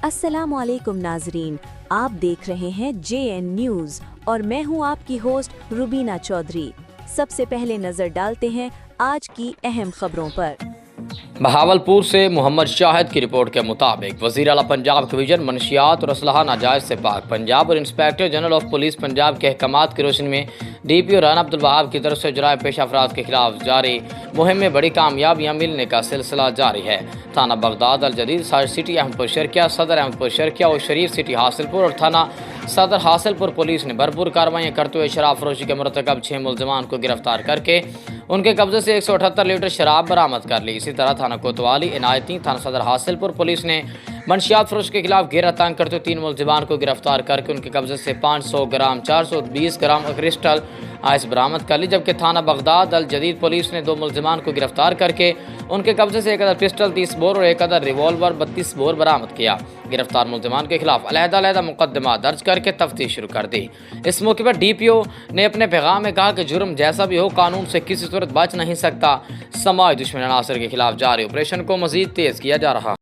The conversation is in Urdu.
السلام علیکم ناظرین، آپ دیکھ رہے ہیں JN نیوز اور میں ہوں آپ کی ہوسٹ روبینہ چودھری۔ سب سے پہلے نظر ڈالتے ہیں آج کی اہم خبروں پر۔ بہاولپور سے محمد شاہد کی رپورٹ کے مطابق وزیر اعلیٰ پنجاب کی ویژن منشیات اور اسلحہ ناجائز سے پاک پنجاب اور inspector general of police Punjab کے احکامات کی روشنی میں DPO رانا عبدالوہاب کی طرف سے جرائم پیشہ افراد کے خلاف جاری مہم میں بڑی کامیابیاں ملنے کا سلسلہ جاری ہے۔ تھانہ بغداد الجدید سٹی احمد شرکیہ، صدر احمد شرکیہ اور شریف سٹی حاصل پور اور تھانہ صدر حاصل پور پولیس نے بھرپور کارروائیاں کرتے ہوئے شراب فروشی کے مرتکب 6 ملزمان کو گرفتار کر کے ان کے قبضے سے 178 لیٹر شراب برآمد کر لی۔ اسی طرح تھانہ کوتوالی عنایتی تھانہ صدر حاصل پور پولیس نے منشیات فروش کے خلاف گھیرا تنگ کرتے ہوئے 3 ملزمان کو گرفتار کر کے ان کے قبضے سے 500 گرام 420 گرام کرسٹل آئس برآمد کر لی، جبکہ تھانہ بغداد الجدید پولیس نے 2 ملزمان کو گرفتار کر کے ان کے قبضے سے 1 عدد پسٹل 30 بور اور 1 عدد ریوالور 32 بور برآمد کیا۔ گرفتار ملزمان کے خلاف علیحدہ مقدمہ درج کر کے تفتیش شروع کر دی۔ اس موقع پر DPO نے اپنے پیغام میں کہا کہ جرم جیسا بھی ہو قانون سے کسی صورت بچ نہیں سکتا۔ سماجی دشمن عناصر کے خلاف جاری آپریشن کو مزید تیز کیا جا رہا ہے۔